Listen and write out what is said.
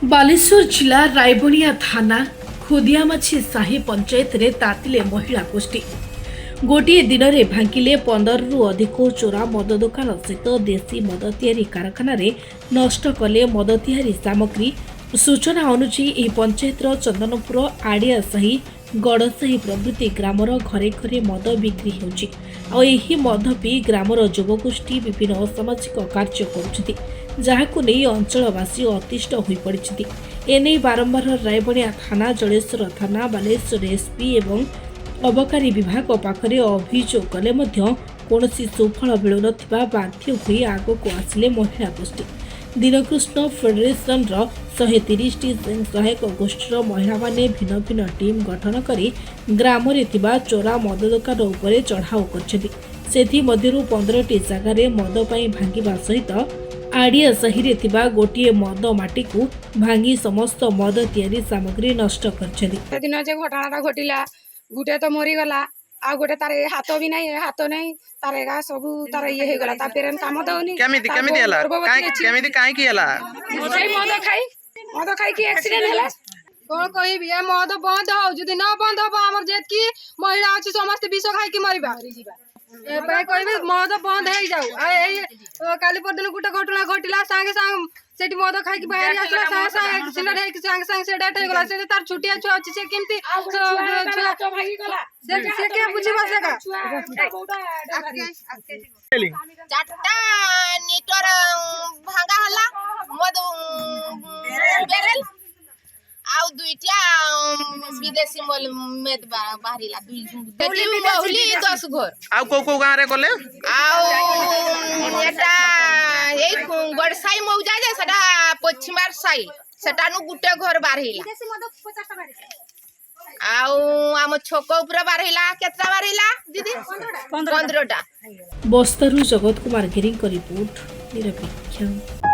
बालेश्वर जिला रायबणिया थाना खुदियामाछी साही पंचायत रे तातिले महिला गोष्ठी गोटे दिन में भांगिले 15 रु अधिक चोरा मद दुकान सहित देशी मद तैयारी कारखाना रे नष्ट कले मद तैयारी सामग्री। सूचना अनुसार यह पंचायतर चंदनपुर आड़िया साही गड़साही प्रभृति ग्रामर घरे घरे मद बिक्री होउछि आ एही मद पी ग्रामर युवगोष्ठी विभिन्न असामाजिक कार्य करुछथि जहाकु नै अंचलवासी अतिष्ठ होई पड़िछथि। एने बारंबार रायबणिया थाना जलेश्वर थाना बालेश्वर एसपी एवं अबकारी विभाग पाखरे अभियोग कले मध्य कौनसी सुफल मिलु नथिबा बाध्य होई आगको आसिले महिला गोष्ठी। दीनकृष्ण फेडरेशन 130 टी सहायक गोष्ठीर महिला माने भिन्न भिन्न टीम गठन करी ग्राम रे थिबा चोरा मद दुकान उपरे चढ़ाऊ करछथि। सेथि मध्यरु 15 टी जगार मद पई भांगिबा सहित आड़िया साही रे थिबा गोटिए मद माटी को भांगी समस्त मद तैयारी सामग्री नष्ट करछथि। दिन जे घटनाटा घटिला गुटे तो मरी गला आ गोटे तार हाथ भी नहीं हाथ नहीं तार एगा सब तार ये हो गला ता पेरेन काम दउनी केमिति केमिति हला केमिति काहे की हला मद खाई की एक्सीडेंट हला कोन कहबी ए मद बंद हो जदी न बंद हो हमर जेत की महिला अछि समस्त विष खाई की मरिबा ए भाई कहबी मद बंद हे जाऊ आ ए काली परदिन गुटे घटना घटिला संगे संग सेठी मद खाई की बाहर आसला संगे संग सिलर हे संगे संग से डेट हो गला से तार छुटिया छु अछि से केमती छुआ भागी गला से के बुझिबा से का चारटा नीटर भांगा हला मद बेरल आउ दुईटा विदेशी मेद बाहरिला दुई बेटी बहुली 10 घर आउ को गां रे कोले आउ एटा ए गड़साई मौजा जे सेटा पश्चिमार साई सेटा नु गुटे घर बाहरिला आउ आम छोक ऊपर बाहरिला केतना बाहरिला दीदी 15टा। बस्तारू जगत कुमार गिरी रिपोर्ट निरपेक्ष।